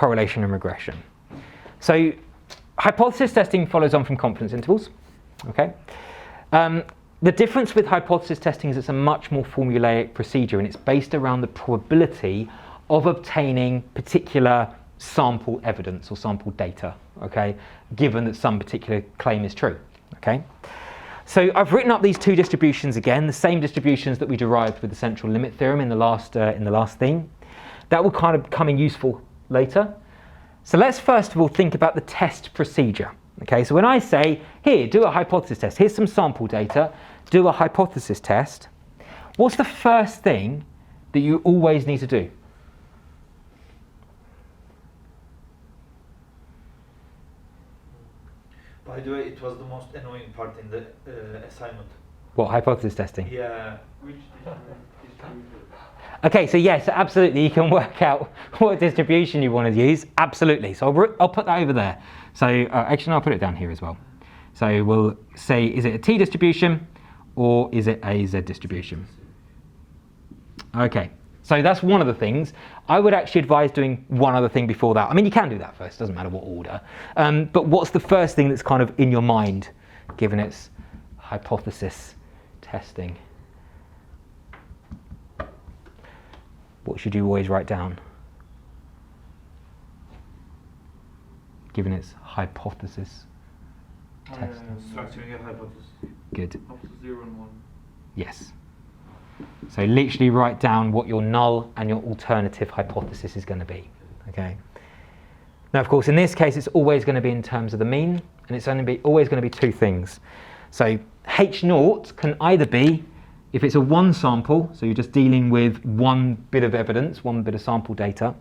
correlation and regression. So hypothesis testing follows on from confidence intervals. Okay. The difference with hypothesis testing is it's a much more formulaic procedure, and it's based around the probability of obtaining particular sample evidence or sample data, okay, given that some particular claim is true. Okay. So I've written up these two distributions again, the same distributions that we derived with the central limit theorem in the last theme. That will kind of come in useful later. So let's first of all think about the test procedure. Okay, so when I say, here, do a hypothesis test, here's some sample data, do a hypothesis test, what's the first thing that you always need to do? By the way, it was the most annoying part in the assignment. What, hypothesis testing? Yeah. Which distribution? Okay, so yes, absolutely, you can work out what distribution you want to use, absolutely. So I'll put that over there. So actually, no, I'll put it down here as well. So we'll say, is it a t distribution or is it a z distribution? Okay, so that's one of the things. I would actually advise doing one other thing before that. I mean, you can do that first, doesn't matter what order. But what's the first thing that's kind of in your mind, given it's hypothesis testing? What should you always write down? Given its hypothesis testing. Structuring a hypothesis. Good. Up to 0 and 1. Yes. So literally write down what your null and your alternative hypothesis is going to be. Okay. Now, of course, in this case, it's always going to be in terms of the mean, and it's always going to be two things. So H0 can either be, if it's a one sample, so you're just dealing with one bit of evidence, one bit of sample data,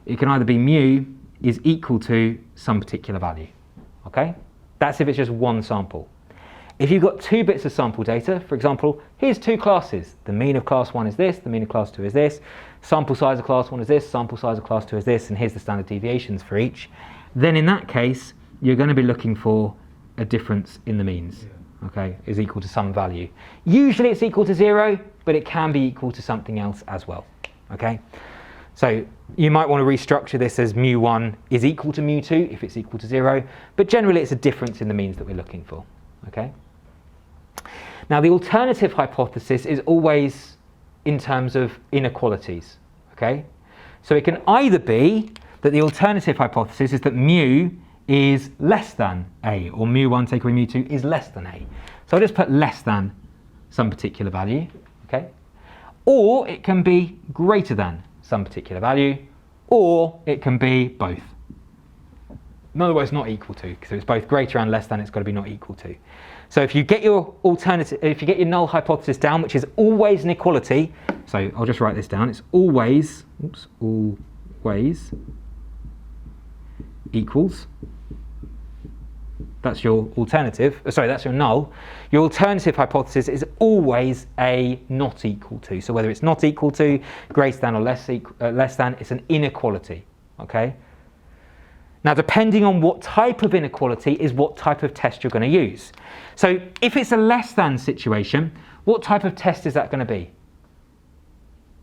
it can either be mu is equal to some particular value. Okay? That's if it's just one sample. If you've got two bits of sample data, for example, here's two classes. The mean of class 1 is this, the mean of class 2 is this, sample size of class 1 is this, sample size of class 2 is this, and here's the standard deviations for each. Then in that case, you're going to be looking for a difference in the means. Okay, is equal to some value. Usually it's equal to 0, but it can be equal to something else as well. Okay, so you might want to restructure this as mu1 is equal to mu2 if it's equal to 0, but generally it's a difference in the means that we're looking for. Okay. Now the alternative hypothesis is always in terms of inequalities. Okay, so it can either be that the alternative hypothesis is that mu is less than a, or mu1 take away mu2 is less than a. So I'll just put less than some particular value, okay? Or it can be greater than some particular value, or it can be both. In other words, not equal to, because if it's both greater and less than, it's got to be not equal to. So if you get your alternative, if you get your null hypothesis down, which is always an equality, so I'll just write this down, it's always, always equals. That's your alternative, that's your null. Your alternative hypothesis is always a not equal to. So whether it's not equal to, greater than or less than, it's an inequality, okay? Now depending on what type of inequality is what type of test you're going to use. So if it's a less than situation, what type of test is that going to be?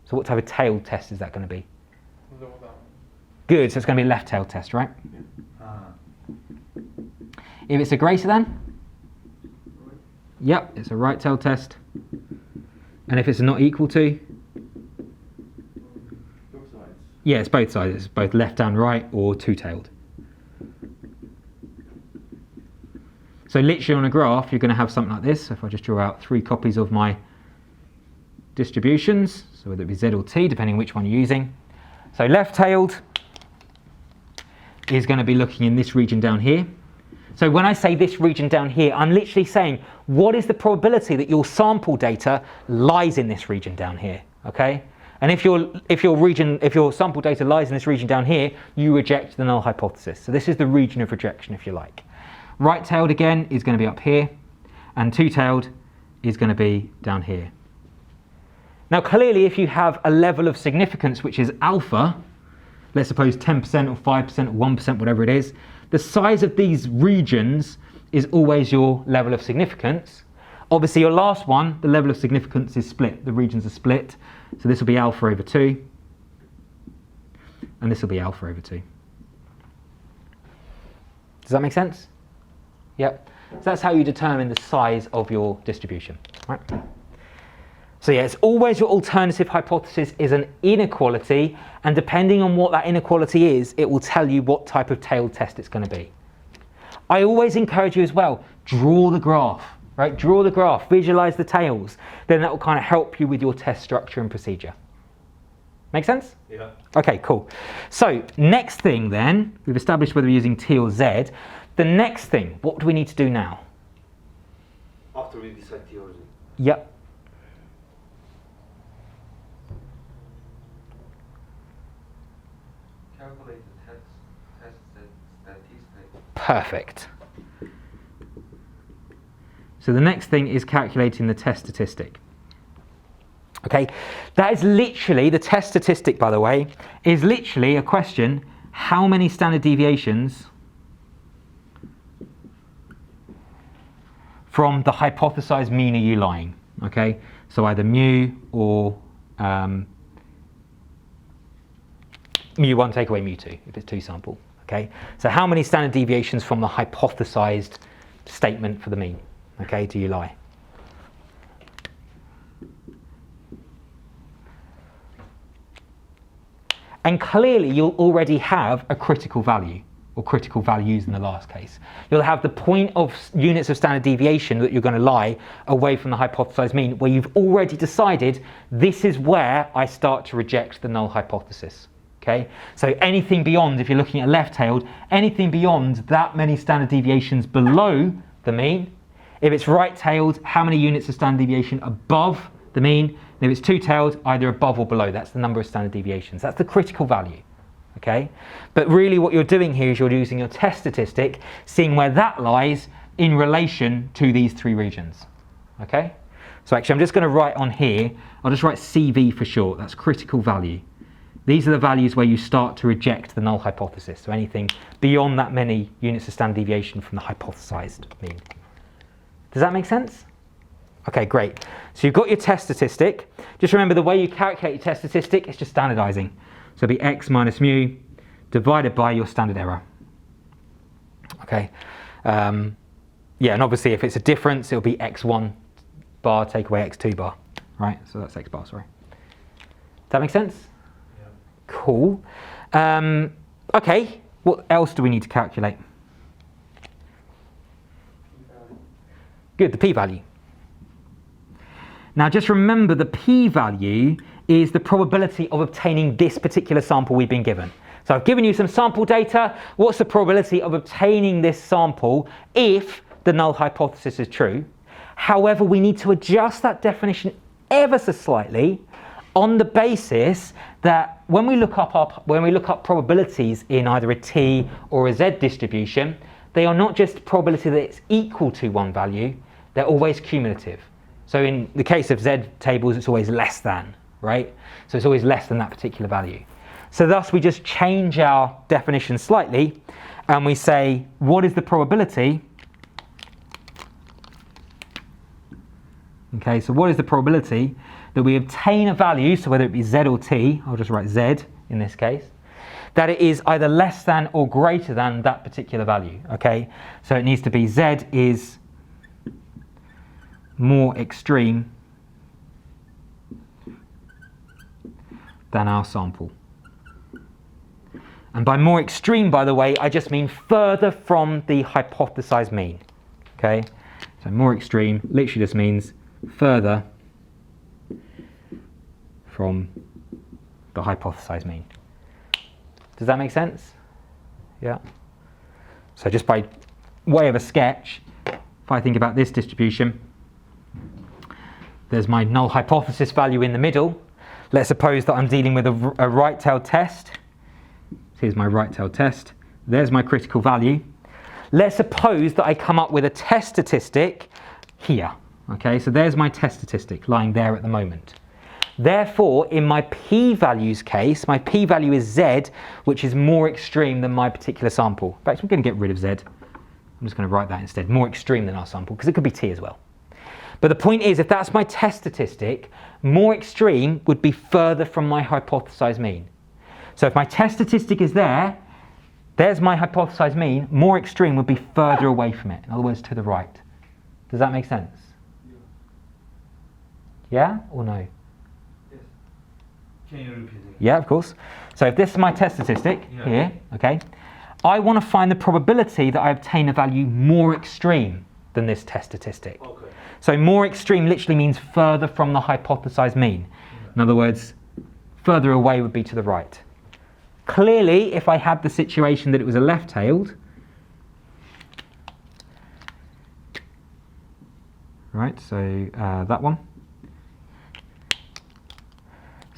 So what type of tailed test is that going to be? Good, so it's going to be a left-tailed test, right? If it's a greater than? Yep, it's a right-tailed test. And if it's a not equal to? Both sides. Yeah, it's both sides. It's both left and right, or two-tailed. So literally on a graph, you're going to have something like this. So if I just draw out 3 copies of my distributions, so whether it be Z or T, depending which one you're using. So left-tailed is going to be looking in this region down here. So when I say this region down here, I'm literally saying, what is the probability that your sample data lies in this region down here, okay? And if your sample data lies in this region down here, you reject the null hypothesis. So this is the region of rejection, if you like. Right-tailed again is going to be up here, and two-tailed is going to be down here. Now clearly, if you have a level of significance which is alpha, let's suppose 10% or 5% or 1%, whatever it is, the size of these regions is always your level of significance. Obviously your last one, the level of significance is split, the regions are split. So this will be alpha over 2, and this will be alpha over 2. Does that make sense? Yep. So that's how you determine the size of your distribution. Right? So yeah, it's always your alternative hypothesis is an inequality, and depending on what that inequality is, it will tell you what type of tailed test it's going to be. I always encourage you as well, draw the graph, right? Draw the graph, visualize the tails. Then that will kind of help you with your test structure and procedure. Make sense? Yeah. Okay, cool. So next thing then, we've established whether we're using T or Z. The next thing, what do we need to do now? After we decide T or Z. Yep. Calculate the test statistic. Perfect. So the next thing is calculating the test statistic. Okay, that is literally, the test statistic, by the way, is literally a question, how many standard deviations from the hypothesized mean are you lying? Okay, so either mu or mu1 take away mu2 if it's 2 sample. Okay, so how many standard deviations from the hypothesized statement for the mean, okay, do you lie? And clearly you'll already have a critical value, or critical values in the last case. You'll have the point of units of standard deviation that you're going to lie away from the hypothesized mean, where you've already decided this is where I start to reject the null hypothesis. Okay, so anything beyond, if you're looking at left-tailed, anything beyond that many standard deviations below the mean. If it's right-tailed, how many units of standard deviation above the mean? And if it's two-tailed, either above or below. That's the number of standard deviations. That's the critical value. Okay, but really what you're doing here is you're using your test statistic, seeing where that lies in relation to these 3 regions. Okay, so actually I'm just going to write on here, I'll just write CV for short. That's critical value. These are the values where you start to reject the null hypothesis, so anything beyond that many units of standard deviation from the hypothesized mean. Does that make sense? Okay, great. So you've got your test statistic. Just remember the way you calculate your test statistic is just standardizing. So it'll be x minus mu divided by your standard error. Okay. Yeah, and obviously if it's a difference, it'll be x1 bar take away x2 bar. Right, so that's x bar, sorry. Does that make sense? Yeah. Cool. Okay, what else do we need to calculate? Good, the p-value. Now just remember the p-value is the probability of obtaining this particular sample we've been given. So I've given you some sample data. What's the probability of obtaining this sample if the null hypothesis is true? However, we need to adjust that definition ever so slightly on the basis that when we look up probabilities in either a T or a Z distribution, they are not just probability that it's equal to one value, they're always cumulative. So in the case of Z tables, it's always less than, right? So it's always less than that particular value. So thus we just change our definition slightly and we say, what is the probability? Okay, so what is the probability that we obtain a value, so whether it be Z or T, I'll just write Z in this case, that it is either less than or greater than that particular value, okay? So it needs to be Z is more extreme than our sample. And by more extreme, by the way, I just mean further from the hypothesized mean, okay? So more extreme literally just means further from the hypothesized mean. Does that make sense? Yeah. So just by way of a sketch, if I think about this distribution, there's my null hypothesis value in the middle. Let's suppose that I'm dealing with a right-tailed test. Here's my right-tailed test. There's my critical value. Let's suppose that I come up with a test statistic here. Okay, so there's my test statistic lying there at the moment. Therefore, in my p-values case, my p-value is Z, which is more extreme than my particular sample. In fact, we're going to get rid of Z. I'm just going to write that instead, more extreme than our sample, because it could be T as well. But the point is, if that's my test statistic, more extreme would be further from my hypothesized mean. So if my test statistic is there, There's my hypothesized mean. More extreme would be further away from it. In other words, to the right. Does that make sense? Yeah or no? Yes. Can you repeat it? Yeah, of course. So if this is my test statistic here, okay, I want to find the probability that I obtain a value more extreme than this test statistic. Okay. So more extreme literally means further from the hypothesized mean. In other words, further away would be to the right. Clearly, if I had the situation that it was a left-tailed, right, so that one.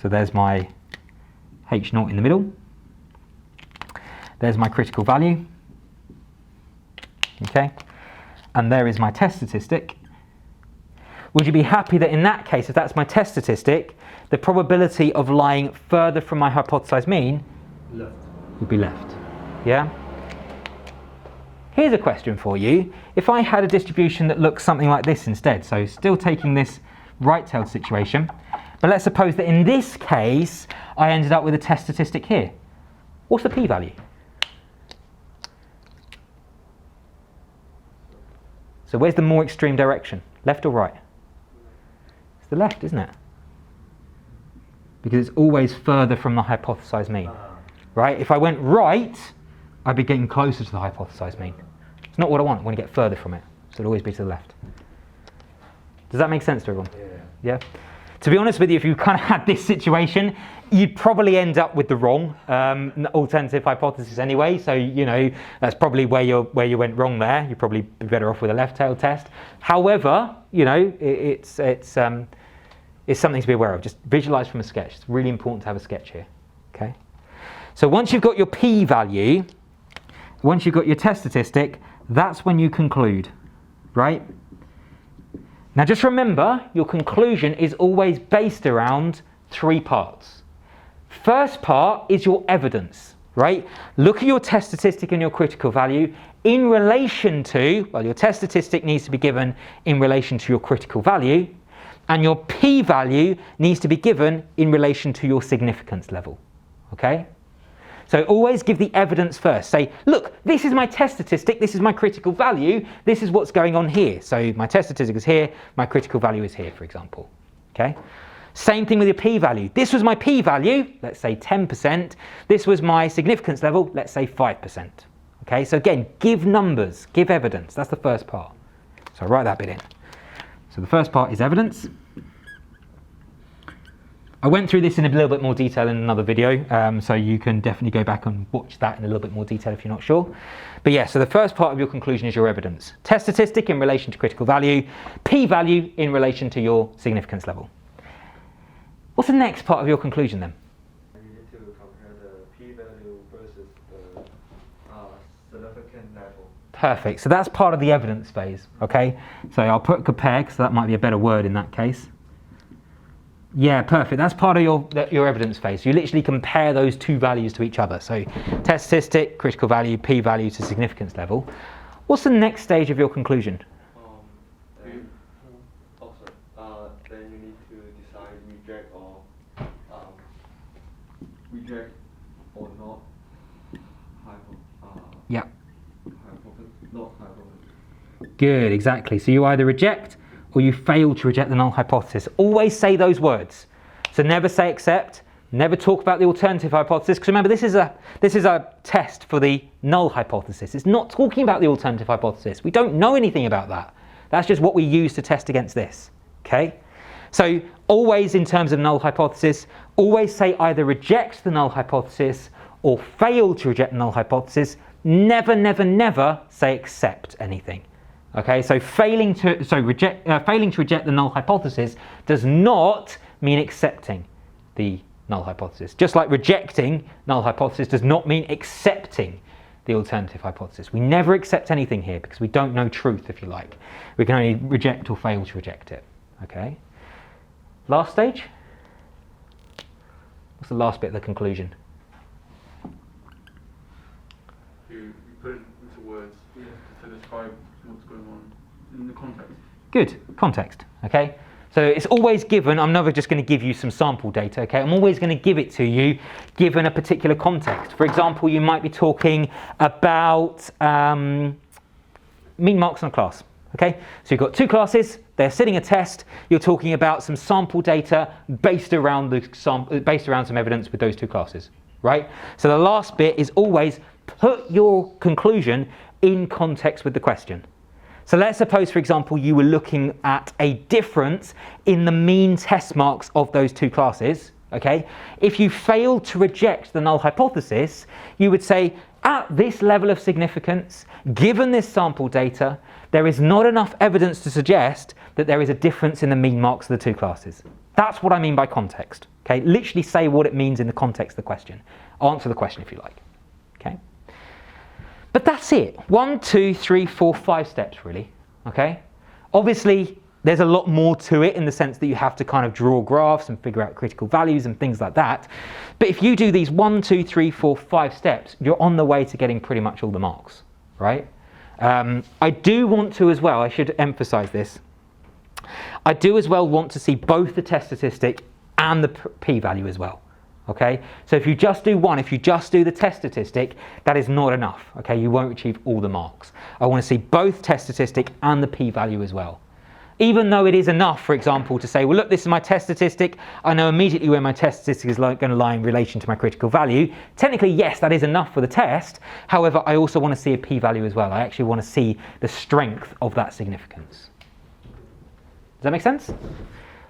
So there's my H0 in the middle. There's my critical value. Okay, and there is my test statistic. Would you be happy that in that case, if that's my test statistic, the probability of lying further from my hypothesized mean Left. would be left? Yeah? Here's a question for you. If I had a distribution that looks something like this instead, so still taking this right-tailed situation, but let's suppose that in this case, I ended up with a test statistic here. What's the p-value? So where's the more extreme direction? Left or right? It's the left, isn't it? Because it's always further from the hypothesized mean. Right? If I went right, I'd be getting closer to the hypothesized mean. It's not what I want. I want to get further from it. So it'll always be to the left. Does that make sense to everyone? Yeah? To be honest with you, if you kind of had this situation, you'd probably end up with the wrong alternative hypothesis anyway. So, you know, that's probably where you went wrong there. You'd probably be better off with a left-tailed test. However, you know, it's something to be aware of. Just visualize from a sketch. It's really important to have a sketch here. Okay. So once you've got your p-value, once you've got your test statistic, that's when you conclude, right? Now just remember, your conclusion is always based around 3 parts. First part is your evidence, right? Look at your test statistic and your critical value in relation to, well, your test statistic needs to be given in relation to your critical value, and your p-value needs to be given in relation to your significance level, okay? So always give the evidence first. Say, look, this is my test statistic, this is my critical value, this is what's going on here. So my test statistic is here, my critical value is here, for example. Okay? Same thing with your p-value. This was my p-value, let's say 10%. This was my significance level, let's say 5%. Okay, so again, give numbers, give evidence. That's the first part. So write that bit in. So the first part is evidence. I went through this in a little bit more detail in another video, so you can definitely go back and watch that in a little bit more detail if you're not sure. But yeah, so the first part of your conclusion is your evidence. Test statistic in relation to critical value, p-value in relation to your significance level. What's the next part of your conclusion then? You need to compare the p-value versus the significant level. Perfect, so that's part of the evidence phase, okay? So I'll put compare, because that might be a better word in that case. Yeah, perfect. That's part of your evidence phase. You literally compare those 2 values to each other. So test statistic, critical value, p-value to significance level. What's the next stage of your conclusion? Then you need to decide reject or not Yeah. not hypothesis. Good, exactly. So you either reject or you fail to reject the null hypothesis. Always say those words. So never say accept, never talk about the alternative hypothesis, because remember this is a test for the null hypothesis. It's not talking about the alternative hypothesis. We don't know anything about that. That's just what we use to test against this. Okay? So always in terms of null hypothesis, always say either reject the null hypothesis or fail to reject the null hypothesis. Never, never, never say accept anything. Okay, so failing to reject the null hypothesis does not mean accepting the null hypothesis. Just like rejecting null hypothesis does not mean accepting the alternative hypothesis. We never accept anything here because we don't know truth, if you like. We can only reject or fail to reject it. Okay. Last stage. What's the last bit of the conclusion? You put it into words to describe what's going on in the context. Good, context, okay? So it's always given, I'm never just going to give you some sample data, okay? I'm always going to give it to you given a particular context. For example, you might be talking about mean marks in a class, okay? So you've got two classes, they're sitting a test, you're talking about some sample data based around some evidence with those two classes, right? So the last bit is always put your conclusion in context with the question. So let's suppose, for example, you were looking at a difference in the mean test marks of those two classes, okay? If you failed to reject the null hypothesis, you would say, at this level of significance, given this sample data, there is not enough evidence to suggest that there is a difference in the mean marks of the two classes. That's what I mean by context, okay? Literally say what it means in the context of the question. Answer the question if you like, okay? But that's it. 1, 2, 3, 4, 5 steps really, okay? Obviously, there's a lot more to it in the sense that you have to kind of draw graphs and figure out critical values and things like that. But if you do these 1, 2, 3, 4, 5 steps, you're on the way to getting pretty much all the marks, right? I do want to as well, I should emphasize this, I do as well want to see both the test statistic and the p-value as well. Okay, so if you just do one, if you just do the test statistic, that is not enough. Okay, you won't achieve all the marks. I want to see both test statistic and the p-value as well. Even though it is enough, for example, to say, well, look, this is my test statistic. I know immediately where my test statistic is going to lie in relation to my critical value. Technically, yes, that is enough for the test. However, I also want to see a p-value as well. I actually want to see the strength of that significance. Does that make sense?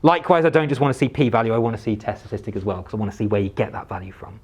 Likewise, I don't just want to see p-value, I want to see test statistic as well, because I want to see where you get that value from.